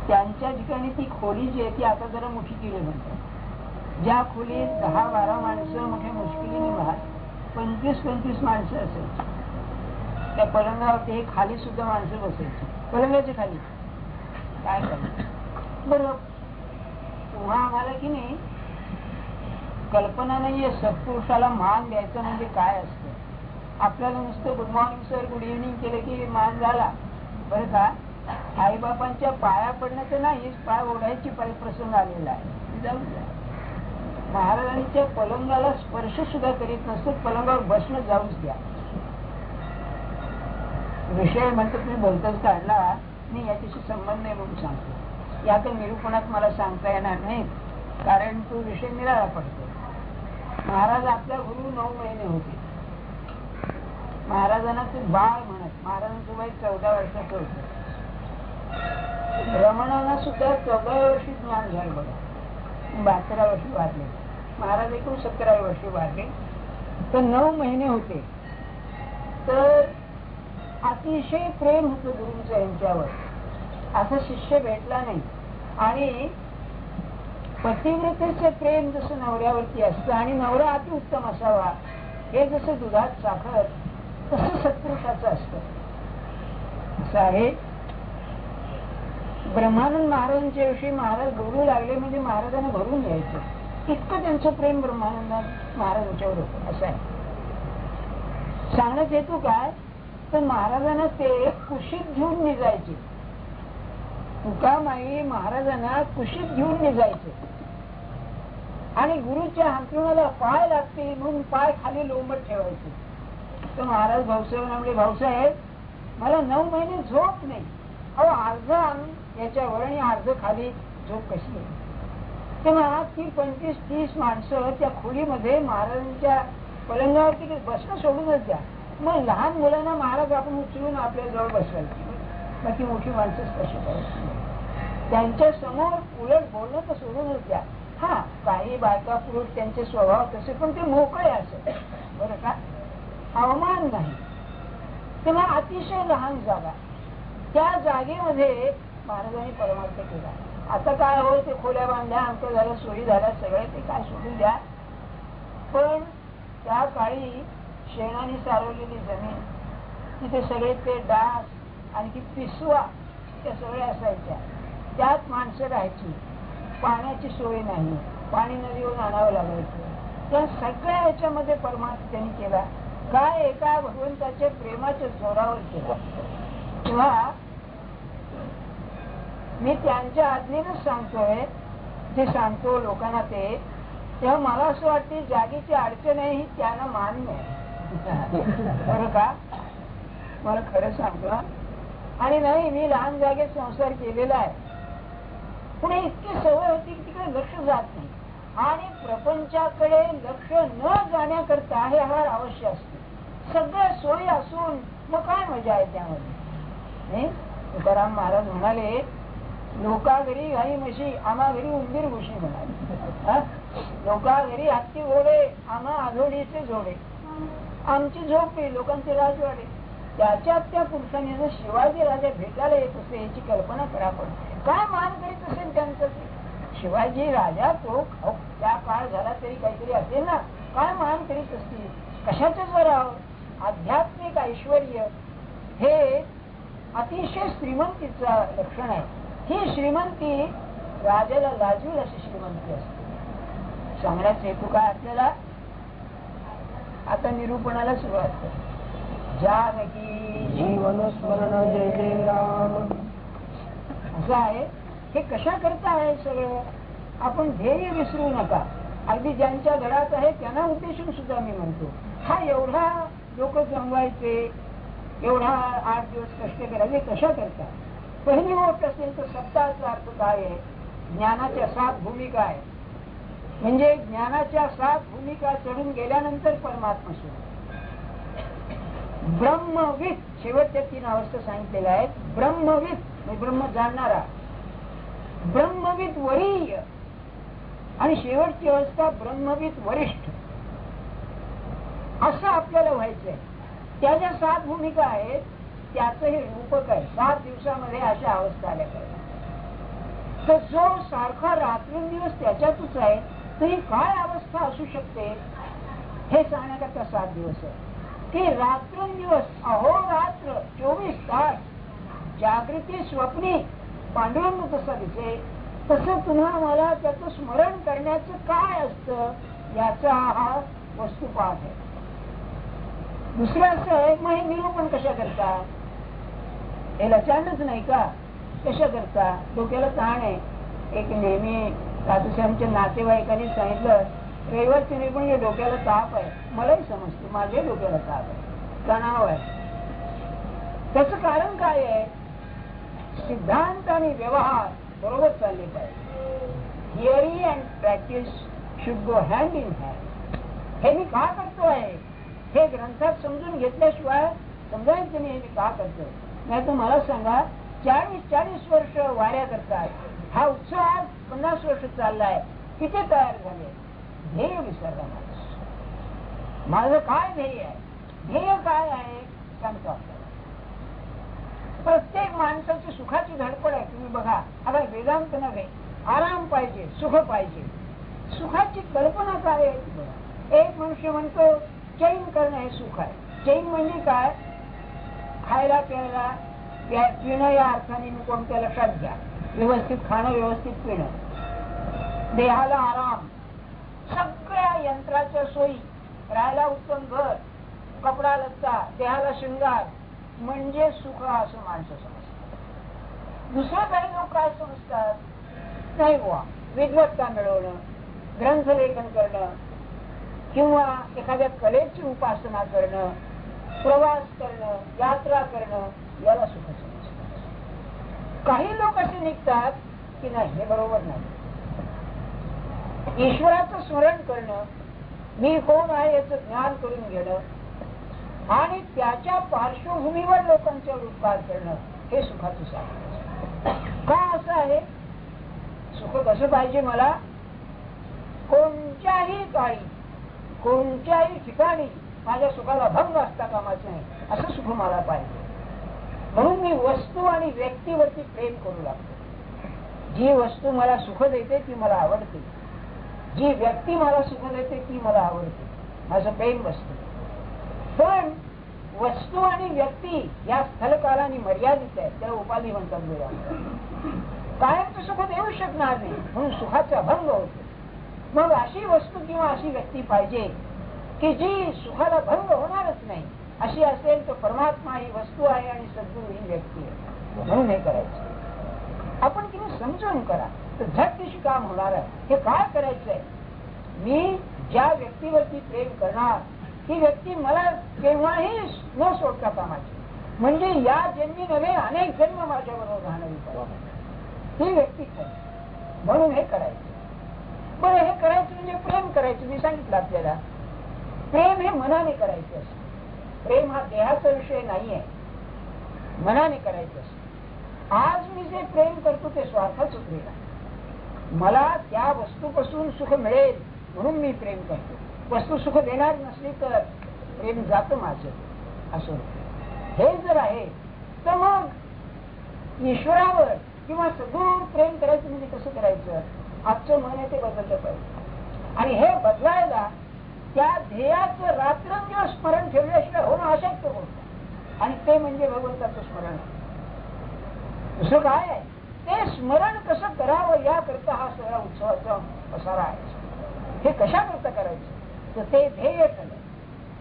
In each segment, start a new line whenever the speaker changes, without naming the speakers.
त्यांच्या ठिकाणी ती खोली जी आहे ती आता जरा मोठी केली म्हणतात. ज्या खोलीत 10-12 माणसं मोठ्या मुश्किलीने 25-25 माणसं असायची. त्या पलंगावरती खाली सुद्धा माणसं बसायची, पलंगाच्या खाली. काय करायचं बरं. तेव्हा आम्हाला की नाही कल्पना नाहीये सत्पुरुषाला मान द्यायचं म्हणजे काय असतं. आपल्याला नुसतं good morning sir, good evening केलं की मान झाला बरं का. आईबापांच्या पाया पडणं तर नाहीच, पाय ओढायची प्रसंग आलेला आहे. जाऊ द्या. महाराजांच्या पलंगाला स्पर्श सुद्धा करीत नसतं, पलंगावर बसणं जाऊच द्या. विषय म्हणतो तुम्ही बोलताच काढला नाही, याच्याशी संबंध नाही म्हणून सांगतो. या तर निरूपणात मला सांगता येणार नाही, कारण तो विषय निराळा पडतो. महाराज आपल्या गुरु 9 महिने होते. महाराजांना ते बाळ म्हणत. महाराजांचं वय 14 वर्षाचं होतं. रमणांना सुद्धा 14व्या वर्षी ज्ञान झालं बघा. 72 वर्षी वाढले. महाराज एकूण 17व्या वर्षी वाढले. तर 9 महिने होते. तर अतिशय प्रेम होतं गुरुंचं यांच्यावर. असं शिष्य भेटला नाही. आणि पतिव्रतेचं प्रेम जसं नवऱ्यावरती असतं आणि नवरा अतिउत्तम असावा, हे जसं दुधात साखर तसं सत्पुरुषाचं असतं. असं आहे. ब्रह्मानंद महाराजांच्या विषयी महाराज बोलू लागले म्हणजे महाराजांना भरून घ्यायचं, इतकं त्यांचं प्रेम ब्रह्मानंद महाराजांच्यावर होतं. असं आहे. सांगण्यात हेतू काय, तर महाराजांना ते कुशीत घेऊन निजायचे. तुकामाई महाराजांना कुशीत घेऊन निजायचे आणि गुरुच्या अंतरुणाला पाय लागते म्हणून पाय खाली लोंबत ठेवायचे. तर महाराज भाऊसाहेब म्हणले, भाऊसाहेब मला 9 महिने झोप नाही. अहो अर्ध याच्यावर आणि अर्ध खाली झोप कशी आहे. तेव्हा ती 25-30 माणसं त्या खोलीमध्ये महाराजांच्या पलंगावरती बसणं सोडूनच द्या. मग लहान मुलांना महाराज आपण उचलून आपल्या जवळ बसवायची, बाकी मोठी माणसंच कशी करायची. त्यांच्या समोर उलट बोलणं तर सोडूनच द्या. हा, काही बायका पुरुष त्यांचे स्वभाव तसे, पण ते मोकळे असत बरं का, अवमान नाही. तेव्हा अतिशय लहान जागा, त्या जागेमध्ये महाराजांनी परमार्थ केला. आता काय हो, ते खोल्या बांधल्या, आमचं झालं, सोयी झाल्या, सगळे ते काय सोडून द्या. पण त्या काळी शेणाने सारवलेली जमीन, तिथे सगळे ते डास आणखी पिसवा त्या सगळ्या असायच्या. त्यात माणसं राहायची. पाण्याची सोय नाही, पाणी नदीवरून आणावं लागायचं. त्या सगळ्या याच्यामध्ये परमार्थ त्यांनी केला. काय, एका भगवंताच्या प्रेमाच्या जोरावर केला. तेव्हा मी त्यांच्या आज्ञेनच सांगतोय, जे सांगतो लोकांना ते, तेव्हा मला असं वाटते जागेची अडचण आहे ही त्यांना मान्य आहे बरं का. मला खरं सांगतो. आणि नाही, मी लहान जागेत संसार केलेला आहे, पुढे इतकी सवय होती की तिकडे लक्ष जात नाही. आणि प्रपंचाकडे लक्ष न जाण्याकरता हे फार अवश्य असते. सगळ्या सोयी असून मग काय मजा आहे त्यामध्ये. तुकाराम महाराज म्हणाले, लोका घरी गाई म्हशी, आम्हा घरी उंदीर घुशी म्हणाले. लोका घरी हत्ती घोडे, आम्हा आघोडीचे जोडे. आमची झोपडी, लोकांचे राजवाडे. त्याच्यात त्या पुरुषाने जर शिवाजी राजा भेटायला येत असे याची कल्पना करा. पण काय मान करीत असेल त्यांचं. शिवाजी राजा तो त्या काळ झाला तरी काहीतरी असेल ना, काय मान करीत असतील. कशाचं जोराव. आध्यात्मिक ऐश्वर हे अतिशय श्रीमंतीचं लक्षण आहे. ही श्रीमंती राजाला लाजवेल अशी श्रीमंती असते. सांगण्याचा हेतू काय आपल्याला, आता निरूपणाला सुरुवात कर. जानकी जीवन स्मरण जय जय राम. असं आहे. हे कशा करता आहे सगळं. आपण ध्येय विसरू नका. अगदी ज्यांच्या घरात आहे त्यांना उद्देशून सुद्धा मी म्हणतो, हा एवढा लोक जमवायचे, एवढा 8 दिवस कष्ट करायचे, कशा करता. पहिली गोष्ट असेल तर सत्ताचा अर्थ काय आहे. ज्ञानाच्या 7 भूमिका आहे. म्हणजे ज्ञानाच्या 7 भूमिका चढून गेल्यानंतर परमात्मा सुरू. ब्रह्मविद, शेवटच्या 3 अवस्था सांगितलेल्या आहेत. ब्रह्मविद म्हणजे ब्रह्म जाणणारा, ब्रह्मविद वरीय आणि शेवटची अवस्था ब्रह्मविद वरिष्ठ. असं आपल्याला व्हायचंय. त्याच्या 7 भूमिका आहेत. त्याचं हे रूपक आहे. 7 दिवसामध्ये अशा अवस्था आल्या पाहिजे. तर जो सारखा रात्रंदिवस त्याच्यातच आहे तरी काय अवस्था असू शकते हे सांगण्याकरता 7 दिवस आहे. की रात्रंदिवस अहोरात्र 24 तास जागृती स्वप्नी पांडुरंग जसा दिसे तसं पुन्हा मला त्याचं स्मरण करण्याचं काय असतं याचा हा वस्तुपाठ आहे. दुसरं असं आहे मग हे निरूपण कशा करता, हे लचांडच नाही का, कशा करता. डोक्याला ताण आहे. एक नेहमी साधूसाहेबांच्या नातेवाईकांनी सांगितलं रविवारचे निरूपण डोक्याला ताप आहे. मलाही समजते माझ्या डोक्याला ताप आहे, तणाव आहे. त्याचं कारण काय आहे, सिद्धांत आणि व्यवहार बरोबर चालले पाहिजे. Theory and practice should go hand in hand. हे मी का करतोय हे ग्रंथात समजून घेतल्याशिवाय समजायचं नाही मी का करतोय. नाही तर मला सांगा 40-40 वर्ष वाऱ्या करतात, हा उत्सव आज 50 वर्ष चाललाय, किती तयार झाले. ध्येय विसरला माणूस. माझं काय ध्येय आहे, ध्येय काय आहे सांगतो आपल्याला. प्रत्येक माणसाची सुखाची धडपड आहे. तुम्ही बघा आता वेदांत नव्हे, आराम पाहिजे, सुख पाहिजे. सुखाची कल्पना काय आहे. एक मनुष्य म्हणतो चैन करणं हे सुख आहे. चैन म्हणजे काय, खायला प्यायला पिणं या अर्थाने मी कोणत्या लक्षात घ्या. व्यवस्थित खाणं, व्यवस्थित पिणं, देहाला आराम, सगळ्या यंत्राच्या सोयी, राहायला उत्तम घर, कपडा लत्ता, देहाला शृंगार म्हणजे सुख असं माणसं समजतात. दुसरं काही लोक काय समजतात, नाही बुवा विद्वत्ता मिळवणं, ग्रंथलेखन करणं किंवा एखाद्या कलेची उपासना करणं, प्रवास करणं, यात्रा करणं याला सुख समजतात. काही लोक असे निघतात की नाही हे बरोबर नाही. ईश्वराचं स्मरण करणं, मी कोण आहे याचं ज्ञान करून घेणं आणि त्याच्या पार्श्वभूमीवर लोकांचा उपकार करणं हे सुखाचं साधन. का असं आहे, सुख कसं पाहिजे मला, कोणत्याही काळी कोणत्याही ठिकाणी माझ्या सुखाला भंग असता कामाचं नाही असं सुख मला पाहिजे. म्हणून मी वस्तू आणि व्यक्तीवरती प्रेम करू लागतो. जी वस्तू मला सुख देते ती मला आवडते, जी व्यक्ती मला सुख देते ती मला आवडते, माझं प्रेम बसते. पण वस्तू आणि व्यक्ती या स्थलकालाने मर्यादित आहे, त्याला उपाधी म्हणतात. कायमचं सुख देऊ शकणार नाही म्हणून सुखाचा भंग होतो. मग अशी वस्तू किंवा अशी व्यक्ती पाहिजे की जी सुखाला भंग होणारच नाही. अशी असेल तर परमात्मा ही वस्तू आहे आणि सद्गुरू ही व्यक्ती आहे. म्हणून हे करायचं आपण किंवा समजून करा तर झटदिशी काम होणार आहे. हे काय करायचंय, मी ज्या व्यक्तीवरती प्रेम करणार ही व्यक्ती मला केव्हाही न सोडता कामाची, म्हणजे या जन्मी नव्हे अनेक जन्म माझ्या बरोबर राहणारी पाहिजे ही व्यक्ती खरी. म्हणून हे करायचं. बरं हे करायचं म्हणजे प्रेम करायचं. मी सांगितलं आपल्याला प्रेम हे मनाने करायचं असतं. प्रेम हा देहाचा विषय नाहीये, मनाने करायचं असतं. आज मी जे प्रेम करतो ते स्वार्थाच प्रेम आहे. मला त्या वस्तूपासून सुख मिळेल म्हणून मी प्रेम करतो. वस्तू सुख देणार नसली तर प्रेम जातं माझं असं. हे जर आहे तर मग ईश्वरावर किंवा सगळं प्रेम करायचं म्हणजे कसं करायचं, आजचं मन आहे ते बदललं पाहिजे. आणि हे बदलायला त्या ध्येयाचं रात्रंदिवस स्मरण ठेवल्याशिवाय होणं अशक्य होतं. आणि ते म्हणजे भगवंताचं स्मरण. दुसरं काय आहे, ते स्मरण कसं करावं याकरता हा सगळा उत्सवाचा पसारा आहे. हे कशा करता करायचं तर ते ध्येय ठरलं.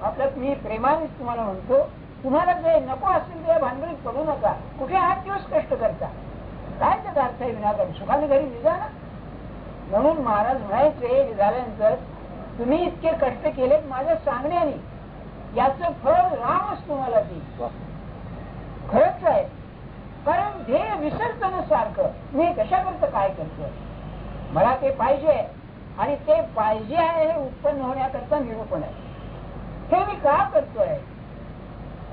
आपल्यात मी प्रेमाने तुम्हाला म्हणतो, तुम्हाला जे नको असेल ते भानगडीत पडू नका. कुठे 8 दिवस कष्ट करता, काय त्याचा अर्थ आहे विनाकारण, सुखाने घरी निघा ना. म्हणून महाराज म्हणायचे झाल्यानंतर तुम्ही इतके कष्ट केलेत माझ्या सांगण्याने, याचं फळ रामच तुम्हाला देईल. खरंच आहे, कारण ध्येय विसरतं ना सारखं. मी कशा करता काय करतोय, मला ते पाहिजे आणि ते पाहिजे आहे हे उत्पन्न होण्याकरता निरूपण आहे. हे मी का करतोय,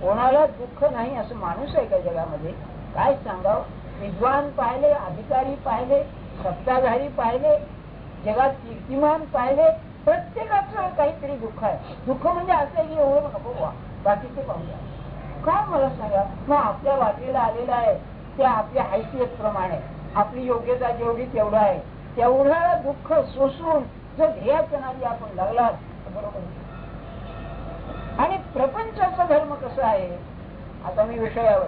कोणाला दुःख नाही असं माणूस आहे का जगामध्ये, काय सांगावं. विद्वान पाहिले, अधिकारी पाहिले, सत्ताधारी पाहिले, जगात कीर्तिमान पाहिले, प्रत्येकाचं काहीतरी दुःख आहे. दुःख म्हणजे असं आहे की एवढं नको व्हा, बाकीचे पाहूया. काय मला सांगा. मग आपल्या वाटेला आलेला आहे ते आपल्या हैसियत प्रमाणे, आपली योग्यता जेवढी तेवढं आहे, तेवढं दुःख सोसून जर ध्येयाच्या नादी आपण लागला बरोबर. आणि प्रपंचाचा धर्म कसा आहे, आता मी विषयावर,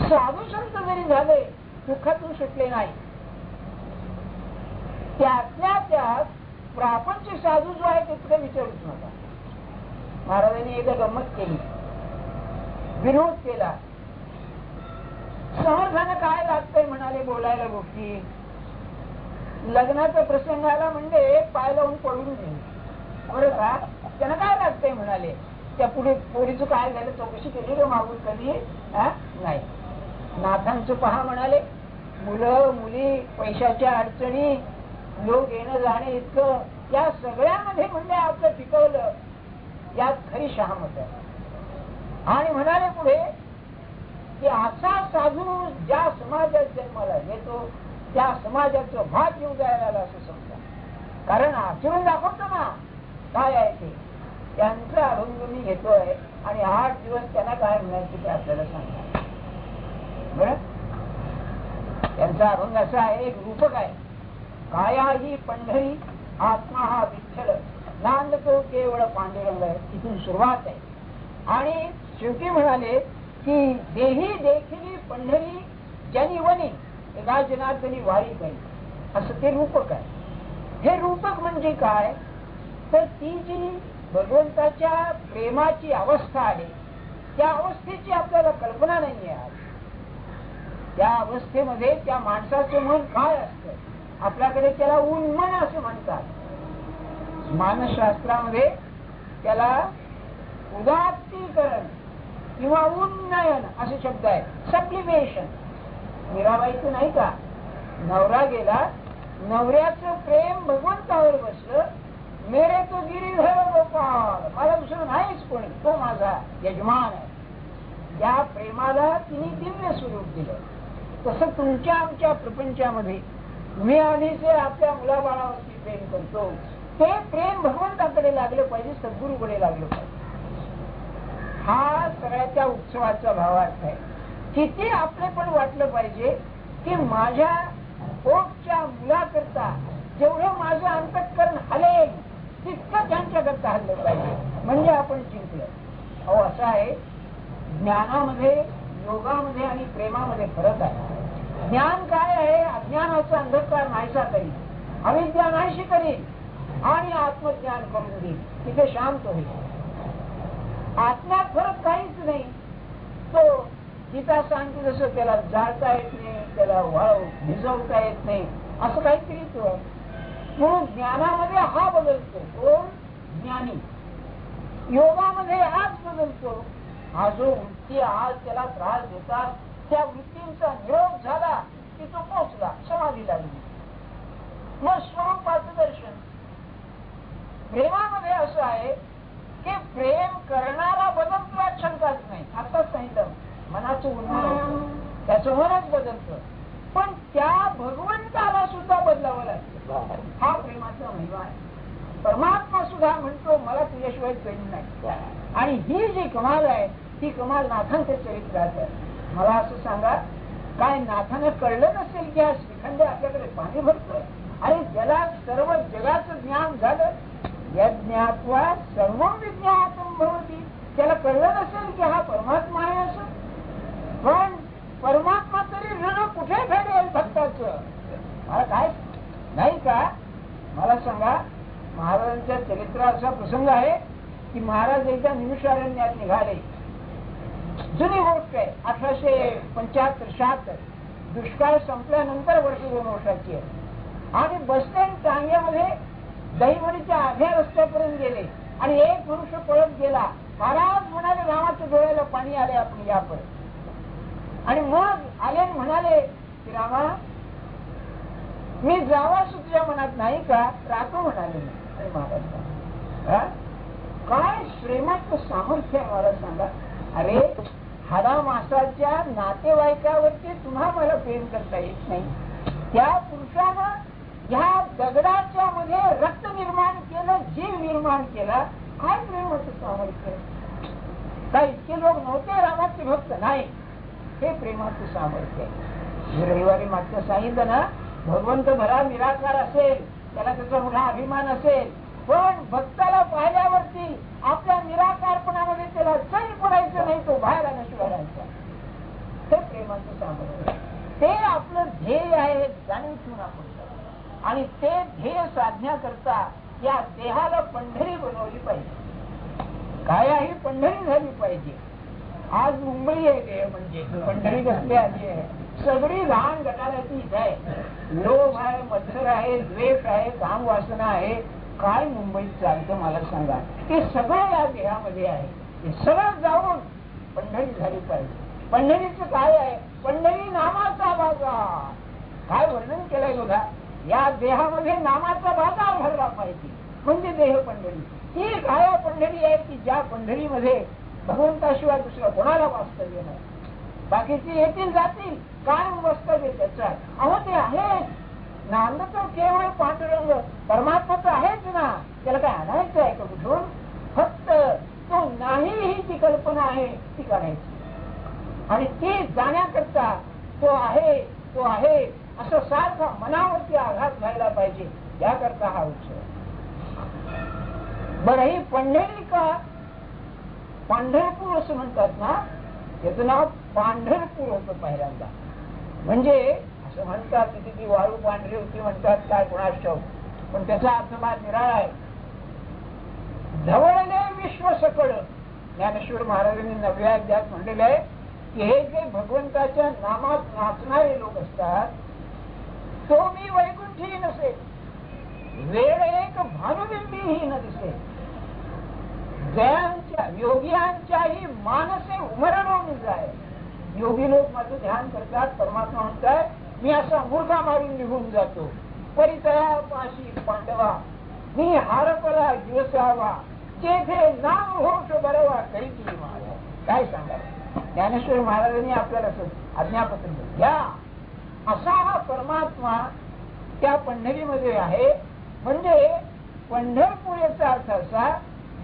साधू संत जरी झाले दुःखातून सुटले नाही, त्यातल्या त्यात प्रापंच साधू जो आहे ते पुढे विचारूच नका. महाराजांनी एकदा गंमत केली, विरोध केला. समर्थानं काय लागतंय म्हणाले बोलायला गोष्टी, लग्नाचा प्रसंग आला म्हणजे पाय लावून पडून गेले बरं का. त्यांना काय लागतंय म्हणाले, त्या पुढे पोरीचं काय झालं चौकशी केली का मागून कधी नाही. नाथांचं पहा म्हणाले, मुलं मुली पैशाच्या अडचणी लोक येणं जाणे इतकं, या सगळ्यामध्ये म्हणजे आपलं टिकवलं, यात खरी शहामत आहे. आणि म्हणाले पुढे की असा साधू ज्या समाजात जन्माला येतो त्या समाजाचं भाग येऊ द्यायला असं समजा. कारण आचरून दाखवतो ना काय आहे ते, त्यांचा अभंग मी घेतोय आणि 8 दिवस त्यांना काय म्हणायचं ते आपल्याला सांगा बरं. त्यांचा अभंग असा आहे, एक रूपक आहे. काया ही पंढरी आत्मा हा विठ्ठल, नांदतो केवळ पांडुरंग आहे. इथून सुरुवात आहे. आणि शेवटी म्हणाले की देही देखील पंढरी ज्यांनी वनी जनार्दनी वारी करी, असं ते रूपक आहे. हे रूपक म्हणजे काय, तर ती जी भगवंताच्या प्रेमाची अवस्था आहे त्या अवस्थेची आपल्याला कल्पना नाहीये. आज त्या अवस्थेमध्ये त्या माणसाचं मन काय असतं, आपल्याकडे त्याला उन्मन असं म्हणतात. मानसशास्त्रामध्ये त्याला उदात्तीकरण किंवा उन्नयन असे शब्द आहे, सब्लिमेशन. मीराबाईचं नाही का, नवरा गेला, नवऱ्याचं प्रेम भगवंतावर बसलं, मेरे तो गिरीधर गोपाळ, मला दुसरं नाहीच कोणी, तो माझा यजमान आहे. या प्रेमाला तिने दिव्य स्वरूप दिलं. तसं तुमच्या आमच्या प्रपंचामध्ये मी आधीचे आपल्या मुलाबाळावरती प्रेम करतो, ते प्रेम भगवंताकडे लागलं पाहिजे, सद्गुरूकडे लागलं पाहिजे. हा सगळ्याच्या उत्सवाचा भावार्थ आहे. किती आपले पण वाटलं पाहिजे की माझ्या पोटच्या मुलाकरता जेवढं माझं अंतःकरण हलेल तितकं त्यांच्याकरता हल्लं पाहिजे, म्हणजे आपण जिंकलं. अहो असं आहे, ज्ञानामध्ये योगामध्ये आणि प्रेमामध्ये फरक आहे. ज्ञान काय आहे, अज्ञानाचा अंधकार नाहीसा करी, अविद्या नाहीशी करी आणि आत्मज्ञान करून देईल, तिथे शांत होईल. आत्म्यात फरक काहीच नाही. तो गीता सांगते जसं त्याला जाळता येत नाही, त्याला वाळव भिजवता येत नाही, असं काहीतरी तो. म्हणून ज्ञानामध्ये हा बदलतो, कोण ज्ञानी. योगामध्ये आज बदलतो, हा जो वृत्ती आज त्याला त्रास देतात त्या वृत्तींचा निरोध झाला की तो पोचला, समाधी लागली, मग स्वरूपाचं दर्शन. प्रेमामध्ये असं आहे की प्रेम करणारा बदलतो यात शंकाच नाही. आताच सांगितलं, मनाचं उन्नत त्याचं मनच बदलतं, पण त्या भगवंताला सुद्धा बदलावं लागतं. हा प्रेमाचा महिमा आहे. परमात्मा सुद्धा म्हणतो मला तुझ्याशिवाय प्रेम नाही. आणि ही जी कमाल आहे ती कमाल नाथांच्या चरित्रात आहे. मला असं सांगा, काय नाथानं कळलं नसेल की हा श्रीखंड आपल्याकडे पाणी भरतोय आणि ज्याला सर्व जगाचं ज्ञान झालं, यज्ञात्वा सर्व विज्ञातम भवति, त्याला कळलं नसेल की हा परमात्मा आहे असं. पण परमात्मा तरी ऋण कुठे फेडेल भक्ताचं, मला काय नाही का. मला सांगा, महाराजांच्या चरित्रात असा प्रसंग आहे की महाराज एकदा निमिषारण्यात निघाले. जुनी गोष्ट आहे, 1875-76, दुष्काळ संपल्यानंतर वर्ष 2 वर्षाची आहे. आणि बसस्टँड टांग्यामध्ये दहीवडीच्या आध्या रस्त्यापर्यंत गेले आणि एक मनुष्य पळत गेला. महाराज म्हणाले, रामाच्या डोळ्याला पाणी आले, आपण या परत. आणि मग आले म्हणाले की रामा मी जावास तुझ्या मनात नाही का, राहतो म्हणाले. अरे महाराज काय श्रीमंत सामर्थ्य आहे मला सांगा. अरे हाडा मासाच्या नातेवाईकावरती तुम्हा मला प्रेम करता येत नाही, त्या पुरुषानं ह्या दगडाच्या मध्ये रक्त निर्माण केलं, जीव निर्माण केला, काय प्रेमाचं सामर्थ्य. का इतके लोक नव्हते रामाचे भक्त? नाही, हे प्रेमाचं सामर्थ्य आहे. रविवारी मागचं सांगितलं ना, भगवंत भरा निराकार असेल, त्याला त्याचा मोठा अभिमान असेल, पण भक्ताला पाहिल्यावरती आपल्या निराकारपणामध्ये त्याला चैन पडायचं नाही, तो बाहेर आल्याशिवाय राहायचा. हे प्रेमाचं सामर्थ्य, ते आपलं ध्येय आहे जाणून ठेवून आपण. आणि ते ध्येय साधण्याकरता या देहाला पंढरी बनवली पाहिजे, कायाही पंढरी झाली पाहिजे. आज मुंबई आहे देह म्हणजे, पंढरी कसली आली आहे? सगळी लहान गटाराची इथे आहे. लोभ आहे, मत्सर आहे, द्वेष आहे, काम वासना आहे. काय मुंबईत चालतं मला सांगा? ते सगळं या देहामध्ये आहे. ते सगळं जाऊन पंढरी झाली पाहिजे. पंढरीचं काय आहे? पंढरी नामाचा बाजार. काय वर्णन केलंय बघा, या देहामध्ये नामाचा बाजार भरला पाहिजे, म्हणजे देह पंढरी. ही काय पंढरी आहे की ज्या पंढरीमध्ये भगवंताशिवाय दुसरं कोणाला वास्तव्य नाही. बाकीची येतील जातील, काय वास्तव्य त्याचा? अहो ते आहे नांद तर केवळ पांडुरंग परमात्मा तर आहेच ना, त्याला काय आणायचं आहे का कुठून? फक्त तो नाही ही जी कल्पना आहे ती काढायची, आणि ती जाण्याकरता तो आहे तो आहे असं सारखा मनावरती आघात व्हायला पाहिजे. याकरता हा उत्सव. बरं, ही पंढरी का पांढरपूर असं म्हणतात ना, त्याचं नाव पांढरपूर होतं पहिल्यांदा. म्हणजे असं म्हणतात तिथे ती वाळू पांढरी होती म्हणतात, काय कोणास ठाऊक, पण त्याचा अर्थ फार निराळा आहे. धवळले विश्व सकळ. ज्ञानेश्वर महाराजांनी 9व्या अध्यायात म्हणलेलं आहे की हे जे भगवंताच्या नामात नाचणारे लोक असतात, तो मी वैकुंठी नसे, वेळ एक भानुबिंबीही न दिसे, जयांच्या योगियांच्याही मानसे उमरणो मी जाय. योगी लोक माझं ध्यान करतात, परमात्मा म्हणतात मी असा मूर्खा मारून निघून जातो. परितया पाशी पांडवा, मी हारपला दिवसावा, जेथे नाम घोष बरवा करीची महाराज. काय सांगा, ज्ञानेश्वर महाराजांनी आपल्याला आज्ञापत्र दिलं. या असा हा परमात्मा त्या पंढरीमध्ये आहे. म्हणजे पंढरपूर याचा अर्थ असा,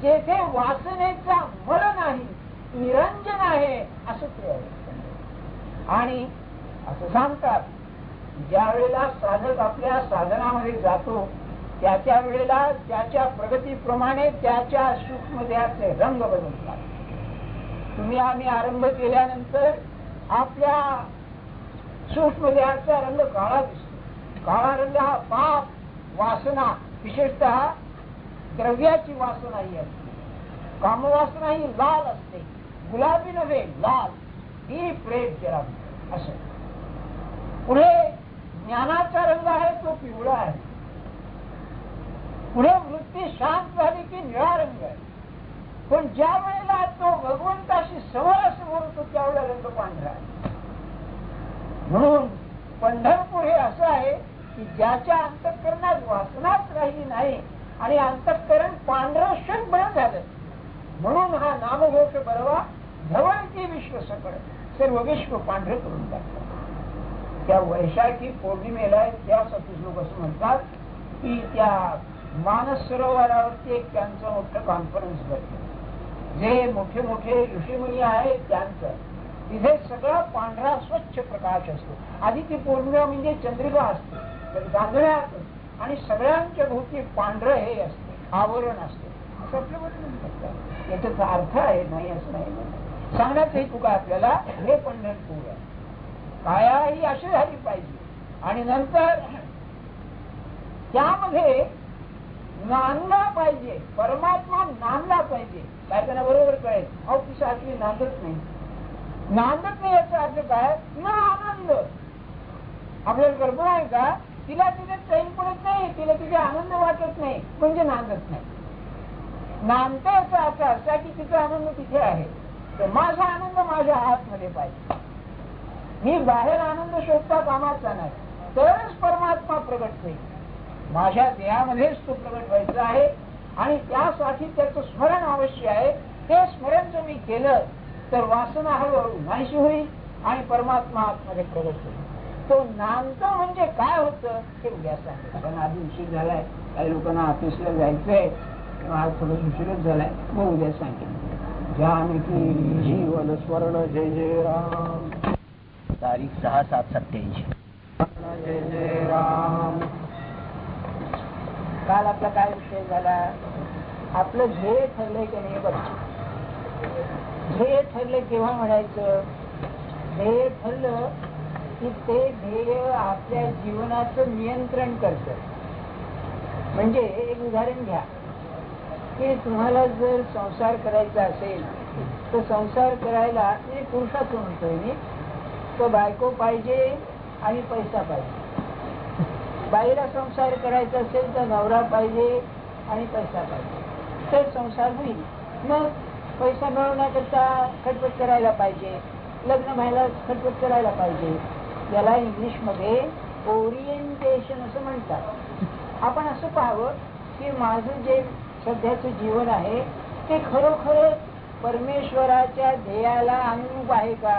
जेथे वासनेचा मळ नाही, निरंजन आहे असं ते आहे. आणि असं सांगतात, ज्या वेळेला साधक आपल्या साधनामध्ये जातो त्याच्या वेळेला त्याच्या प्रगतीप्रमाणे त्याच्या सूक्ष्म देहाचे रंग बदलतात. तुम्ही आम्ही आरंभ केल्यानंतर आपल्या सूक्ष्म देहाचा रंग काळा दिसतो. काळा रंग हा पाप, वासना, विशेषतः द्रव्याची वासना ही असते. कामवासना ही लाल असते, गुलाबी नव्हे लाल, ही प्रेम जरा असं. पुढे ज्ञानाचा रंग आहे तो पिवळा आहे. पुढे वृत्ती शांत झाली की निळा रंग आहे. पण ज्या वेळेला तो भगवंताशी समोरासमोर होतो त्यावेळेला रंग पांढरा आहे. म्हणून पंढरपूर हे असं आहे की ज्याच्या अंतःकरणात वासनाच राहिली नाही आणि अंतःकरण पांढरं शुभ्र झालं. म्हणून हा नामघोष बरवा धवळती विश्व सकळ, सर्व विश्व पांढर करून टाकतात. त्या वैशाखी पौर्णिमेला त्यासाठी लोक असं म्हणतात की त्या मानस सरोवरावरती एक त्यांचं मोठं कॉन्फरन्स भरते. जे मोठे मोठे ऋषीमुनी आहेत त्यांचं तिथे सगळा पांढरा स्वच्छ प्रकाश असतो. आधी ती पौर्णिमा म्हणजे चंद्रिका असते, तर गांधळ्यात, आणि सगळ्यांच्या भोवती पांढरं हे असते, आवरण असते. असं आपल्या वर्णन करतात. याचा अर्थ आहे नाही असं नाही सांगण्यात हे तुका आपल्याला. हे पंढरपूर आहे. काया ही अशी झाली पाहिजे. आणि नंतर त्यामध्ये नांदला पाहिजे, परमात्मा नांदला पाहिजे. काय त्यांना बरोबर कळेल. अहो ती सारखी नांदत नाही. नांदत नाही याचा अर्थ काय? ना आनंद. आपल्याला कल्पना आहे का? तिला तिथे चैन पडत नाही, तिला तिथे आनंद वाटत नाही, म्हणजे नांदत नाही. नांदता याचा अर्थ असा की तिचा आनंद तिथे आहे, तर माझा आनंद माझ्या आतमध्ये पाहिजे. मी बाहेर आनंद शोधता कामाचा नाही, तरच परमात्मा प्रगट होईल. माझ्या देहामध्येच तो प्रगट व्हायचा आहे आणि त्यासाठी त्याचं स्मरण आवश्यक आहे. ते स्मरण जर मी केलं तर वासना हळूहळू नाहीशी होईल आणि परमात्मा आतमध्ये प्रगट होईल. तो नांदतो म्हणजे काय होतं हे उद्या सांगेल. कारण आधी उशीर झालाय, काही लोकांना ऑफिसला जायचंय, आज थोडं उशीरच झालाय, मग उद्या सांगेल.
जानकी जीवन स्वर्ण जय जय राम.
तारीख 6/7/87.
जय जय राम.
काल आपला काय विषय झाला? आपलं ध्येय ठरलंय की नाही बघ. ध्येय ठरलं केव्हा म्हणायचं? ध्येय ठरलं की ते ध्येय आपल्या जीवनाचं नियंत्रण करतं. म्हणजे एक उदाहरण घ्या की तुम्हाला जर संसार करायचा असेल तर संसार करायला म्हणजे पुरुषाचं म्हणतोय मी, तो बायको पाहिजे आणि पैसा पाहिजे. बाईला संसार करायचा असेल तर नवरा पाहिजे आणि पैसा पाहिजे, तर संसार होईल. मग पैसा मिळवण्याकरता खटपट करायला पाहिजे, लग्न व्हायला खटपट करायला पाहिजे. याला इंग्लिशमध्ये ओरिएंटेशन असं म्हणतात. आपण असं पाहावं की माझं जे सध्याचं जीवन आहे ते खरोखर परमेश्वराच्या ध्येयाला अनुरूप आहे का?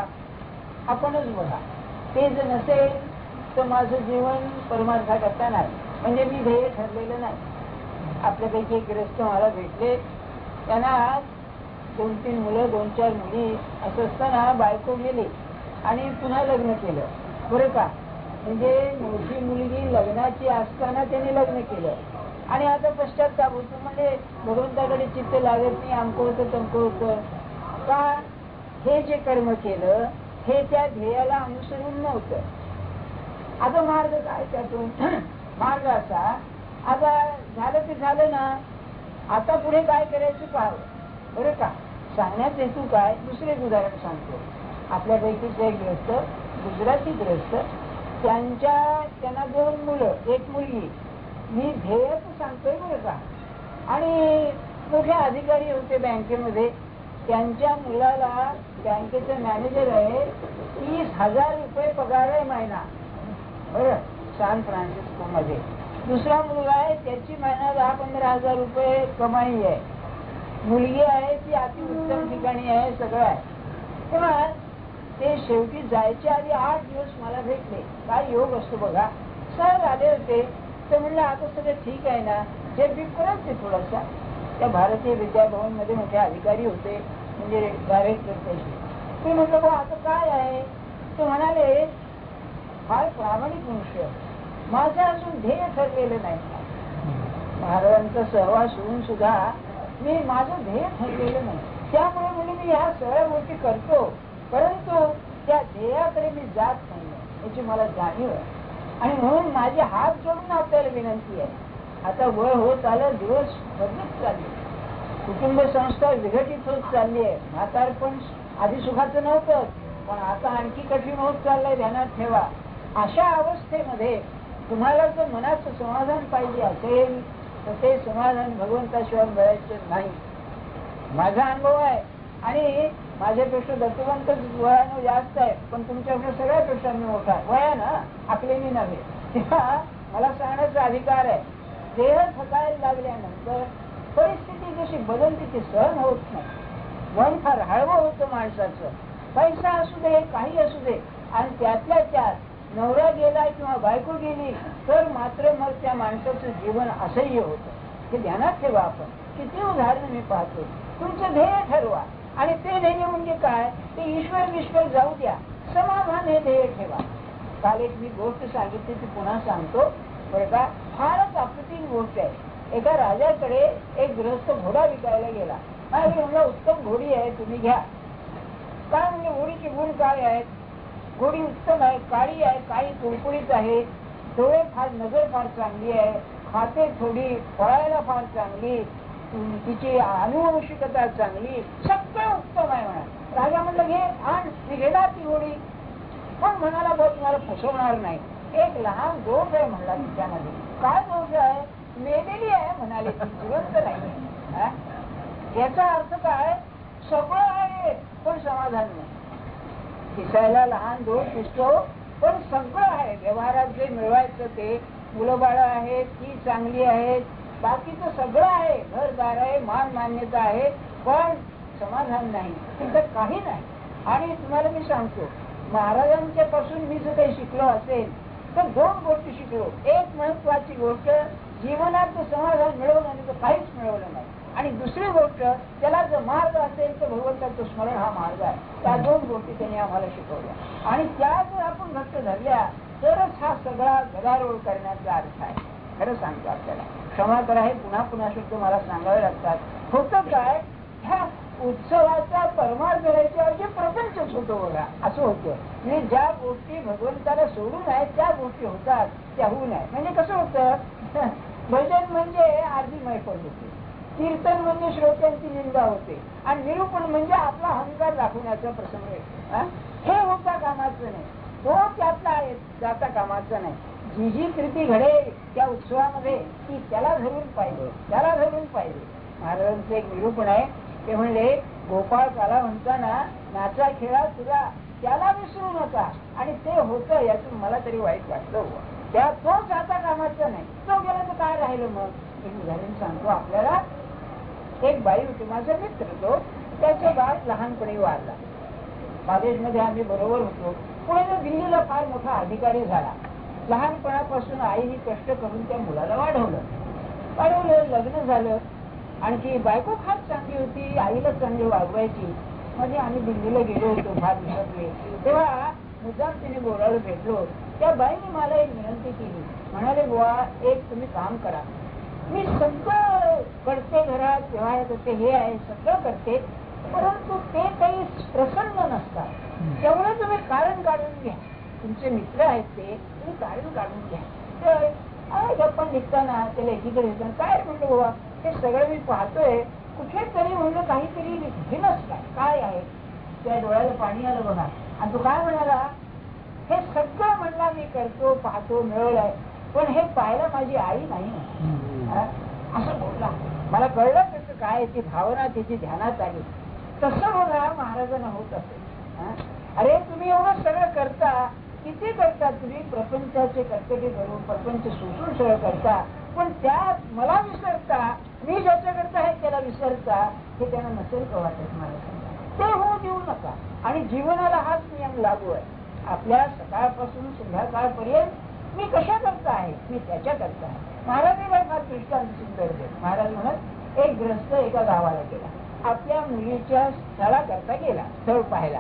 आपणच बघा. ते जर नसेल तर माझं जीवन परमार्थाकरता नाही, म्हणजे मी ध्येय ठरलेलं नाही. आपल्यापैकी एक ग्रस्त मला भेटले, त्यांना 2-3 मुलं 2-4 मुली असं असताना बायको गेली आणि पुन्हा लग्न केलं. बरं का? म्हणजे मोठी मुलगी लग्नाची असताना त्यांनी लग्न केलं आणि आता पश्चाताप होतो. म्हणजे भगवंताकडे चित्त लागत नाही, अमकं होतं तमकं होतं. का? हे जे कर्म केलं हे त्या ध्येयाला अनुसरून नव्हतं. आता मार्ग काय त्यातून? मार्ग असा, आता झालं ते झालं ना, आता पुढे काय करायचं पाहावं. बरं का? सांगण्याचा हेतू काय? दुसरे उदाहरण सांगतो. आपल्यापैकीच एक ग्रस्त, गुजराती ग्रस्त, त्यांना 2 मुलं 1 मुलगी. मी ध्येयच सांगतोय बरं का. आणि मोठे अधिकारी होते बँकेमध्ये. त्यांच्या मुलाला बँकेचं मॅनेजर आहे, 30,000 रुपये पगार आहे महिना. बरं, सॅन फ्रान्सिस्को मध्ये. दुसरा मुलगा आहे, त्याची महिना 10-15,000 रुपये कमाई आहे. मुलगी आहे ती अतिउत्तम ठिकाणी आहे, सगळं आहे. तेव्हा ते शेवटी जायच्या आधी 8 दिवस मला भेटले. काय योग असतो बघा. सहज आले होते. तर म्हणलं आता सगळं ठीक आहे ना, जे बी करत ते थोडासा. त्या भारतीय विद्याभवन मध्ये मोठे अधिकारी होते, म्हणजे डायरेक्टर त्याचे. ते म्हटलं बा आता काय आहे? ते म्हणाले, फार प्रामाणिक मनुष्य, माझं अजून ध्येय ठरलेलं नाही. महाराजांचा सहवास होऊन सुद्धा मी माझं ध्येय ठरलेलं नाही. त्यामुळे म्हणजे मी ह्या सगळ्या गोष्टी करतो, परंतु त्या ध्येयाकडे मी जात नाही याची मला जाणीव आहे. आणि म्हणून माझे हात जोडून आपल्याला विनंती आहे. आता वय होत आलं, दिवस बदलत चालले, कुटुंब संस्था विघटित होत चालली आहे. म्हातारपण आधी सुखाचं नव्हतं, पण आता आणखी कठीण होत चाललंय, ध्यानात ठेवा. अशा अवस्थेमध्ये तुम्हाला जर मनाचं समाधान पाहिजे असेल तर ते समाधान भगवंताशिवाय मिळायचं नाही. माझा अनुभव आहे. आणि माझ्यापेक्षा दत्तवंत वयानं जास्त आहे, पण तुमच्यापेक्षा सगळ्यापेक्षा मी मोठा आहे वयानं, अकलेनी नव्हे. तेव्हा मला सांगण्याचा अधिकार आहे. देह थकायला लागल्यानंतर परिस्थिती जशी बदलते ती सहन होत नाही. मन फार हळवं होतं माणसाचं. पैसा असू दे, काही असू दे, आणि त्यातल्या त्यात नवरा गेला किंवा बायको गेली तर मात्र मग त्या माणसाचं जीवन असह्य होतं. हे ध्यानात ठेवा. आपण किती उदाहरण मी पाहतो. तुमचं ध्येय ठरवा, आणि ते ध्येय म्हणजे काय? ते ईश्वर जाऊ द्या, समाधान हे ध्येय ठेवा. काल एक मी गोष्ट सांगितली ती पुन्हा सांगतो बरं का. फारच अप्रतिम गोष्ट आहे. एका राजाकडे एक गृहस्थ घोडा विकायला गेला. म्हणलं उत्तम घोडी आहे, तुम्ही घ्या. काय म्हणजे घोडीचे गुण काय आहेत? घोडी उत्तम आहे, काळी आहे, काळी कुळकुळीत आहे, डोळे फार, नजर फार चांगली आहे, खाते थोडी, पळायला फार चांगली, तिची अनुवंशिकता चांगली, सगळं उत्तम आहे म्हणा. राजा म्हणलं घे, आण. मी घेणार ती घोडी. पण म्हणाला बघ तुम्हाला फसवणार नाही. एक लहान दोष आहे म्हणला तिच्यामध्ये. काय दोष आहे? मेलेली आहे म्हणाले, ती जिवंत नाही. याचा अर्थ काय? सगळं आहे पण समाधान नाही. दिसायला लहान दोष दिसतो, पण सगळं आहे. व्यवहारात जे मिळवायचं ते, मुलं बाळ आहेत ती चांगली आहेत, बाकीचं सगळं आहे, घरदार आहे, मान मान्यता आहे, पण समाधान नाही, तिथं काही नाही. आणि तुम्हाला मी सांगतो, महाराजांच्या पासून मी जर काही शिकलो असेल तर 2 गोष्टी शिकलो. एक महत्वाची गोष्ट, जीवनात समाधान मिळवलं नाही तर काहीच मिळवलं नाही. आणि दुसरी गोष्ट, त्याला जर मार्ग असेल तर भगवंताचं स्मरण हा मार्ग आहे. त्या दोन गोष्टी त्यांनी आम्हाला शिकवल्या आणि त्या जर आपण घट्ट धरल्या तरच हा सगळा गदारोळ करण्याचा अर्थ आहे. खरं सांगतो आपल्याला, क्षमा करा हे पुन्हा पुन्हा शब्द मला सांगावे लागतात. होतं काय, ह्या उत्सवाचा परमार्थ करायच्या ऐवजी प्रपंचच होतो बघा, असं होतं. म्हणजे ज्या गोष्टी भगवंताला सोडून आहेत त्या गोष्टी होतात, त्या होऊ नये. म्हणजे कसं होतं, भजन म्हणजे आधी मैफल होते, कीर्तन म्हणजे श्रोत्यांची निंदा होते आणि निरूपण म्हणजे आपला अहंकार दाखवण्याचा प्रसंग येतो. हे होता कामाचं नाही, तो त्यातला जाता कामाचा नाही. जी जी कृती घडेल त्या उत्सवामध्ये ती त्याला धरून पाहिजे, त्याला धरून पाहिजे. महाराजांचं एक निरूपण आहे, ते म्हणले गोपाळ काला म्हणताना नाचा खेळा तुला त्याला विसरू नका. आणि ते होतं यातून मला तरी वाईट वाटलं. त्या तो जाता कामाचा नाही, तो गेला तर काय राहिलं. मग एक उदाहरण सांगतो आपल्याला. एक बाई होती, माझा मित्र तो, त्याचा बाप लहानपणी वारला. कॉलेजमध्ये आम्ही बरोबर होतो. पुढे दिल्लीला फार मोठा अधिकारी झाला. लहानपणापासून आईने कष्ट करून त्या मुलाला वाढवलं, लग्न झालं. आणखी बायको फार चांगली होती, आईला चांगली वागवायची. म्हणजे आम्ही दिल्लीला गेलो होतो फार दिवसातले, तेव्हा मुद्दाम तिने बोलायला भेटलो. त्या बाईने मला एक विनंती केली, म्हणाले बुवा एक तुम्ही काम करा, मी सगळं करते, घरात व्यवहार करते, हे आहे सगळं करते, परंतु ते काही प्रसन्न नसतात. तेवढं तुम्ही कारण काढून घ्या. तुमचे मित्र आहेत ते तुम्ही कारण काढून घ्या. गप्पा निघताना त्याला एकीकडे येतात, काय म्हणतो बाबा हे सगळं मी पाहतोय, कुठेतरी म्हणलं काहीतरी भिनच काय आहे. त्या डोळ्याला पाणी आलं बघा. आणि तो काय म्हणाला, हे सगळं म्हणला मी करतो, पाहतो, मिळवलंय, पण हे पाहायला माझी आई नाही असं बोलला. मला कळलं त्याचं काय, ती भावना त्याची ध्यानात आली. तसं बघा महाराजांना होत असेल. अरे तुम्ही एवढं सगळं करता, किती करता तुम्ही, प्रपंचाचे कर्तव्य करून प्रपंच सोसून सगळं करता, पण त्यात मला विसरता, मी ज्याच्या करता आहे त्याला विसरता. हे त्यांना नसेल का वाटत मला, ते होऊ देऊ नका. आणि जीवनाला हाच नियम लागू आहे. आपल्या सकाळपासून संध्याकाळपर्यंत मी कशा करता आहे, मी त्याच्या करता आहे. महाराजांना फार दृष्टांत सुंदर देत. महाराज म्हणत, एक ग्रस्त एका गावाला गेला, आपल्या मुलीच्या स्थळाकरता गेला, स्थळ पाहायला.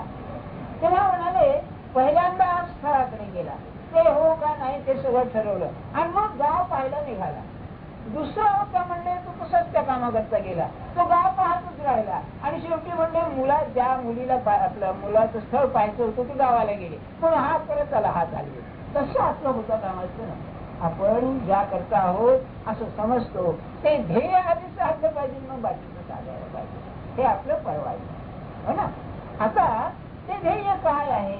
तेव्हा म्हणाले पहिल्यांदा स्थळाकडे गेला, ते हो का नाही ते सगळं ठरवलं आणि मग गाव पाहायला निघाला. दुसरा होता म्हणले तो तसाच त्या कामाकरता गेला, तो गाव पाहतच राहिला आणि शेवटी म्हणले ज्या मुलीला आपलं मुलाचं स्थळ पाहायचं होतं ते गावाला गेले, पण हा परत आला, हात आले. तसं आपलं होतं कामाचं नाही. आपण ज्या करता आहोत असं समजतो, ते ध्येय आधी साधलं पाहिजे, मग बाकीचं साधायला पाहिजे. हे आपलं परवायचं हो ना. आता ते ध्येय काय आहे,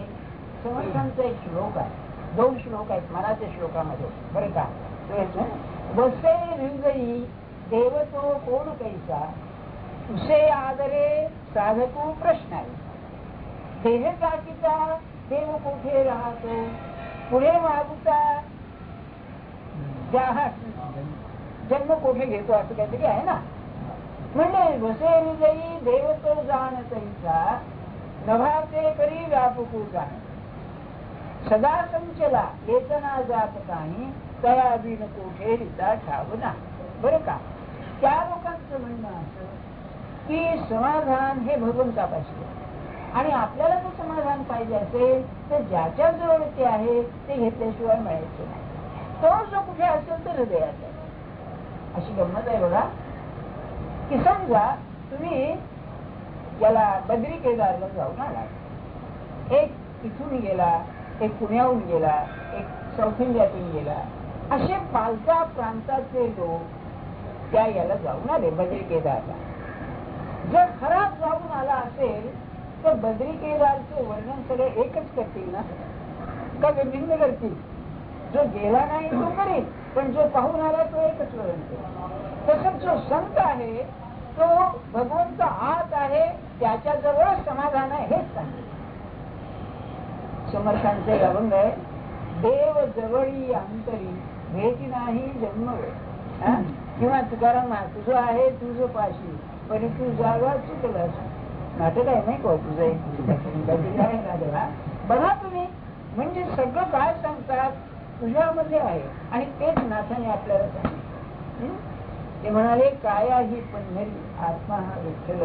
समर्थांचा एक श्लोक आहे, 2 श्लोक आहेत मनाच्या श्लोकामध्ये बरं का. बसे हृदयी देवतो कोण कैसा, उसे आदरे साधको प्रश्न आहे. देह जातीचा देव कुठे राहतो, पुढे मागुता जन्म कोठे घेतो, असं काहीतरी आहे ना. म्हणजे बसे हृदयी देवतो जाण कैसा, नभाते करी व्यापकू जाण, सदा संचला येतना जात काही, तया बिन कोठे रिता ठावना. बरं का, त्या लोकांचं म्हणणं असं की समाधान हे भगवंतापाशी आणि आपल्याला जर समाधान पाहिजे असेल तर ज्याच्या जवळ ते आहे ते घेतल्याशिवाय मिळायचं नाही. तो जो कुठे असेल तर हृदयात आहे. अशी गंमत आहे बघा की समजा तुम्ही याला बद्री केदारला जाऊन आला, एक इथून गेला, एक पुण्याहून गेला, एक साऊथ इंडियातून गेला, असे 5-10 प्रांताचे लोक त्या याला जाऊन आले बद्री केदारला. जर खराब जाऊन आला असेल तर बद्री केदारचे वर्णन सगळे एकच करतील ना, का भिन्न करतील. जो गेला नाही तो करेल, पण जो पाहून आला तो एकच वर्णन करेल. तसंच जो संत आहे तो भगवंत आत आहे, त्याच्या जवळ समाधान आहे हेच सांगते. समर्थांचे अभंग आहे, देव जवळी अंतरी भेटी नाही जन्मवे. किंवा तुकाराम, तुझं आहे तुझं पाशी पण तू जागा चुकलास. नाटक आहे नाही का तुझं. बघा तुम्ही, म्हणजे सगळं काय सांगतात तुझ्यामध्ये आहे आणि तेच नाथाने आपल्याला सांगितलं. ते म्हणाले काया ही पंढरी आत्मा हा विठ्ठल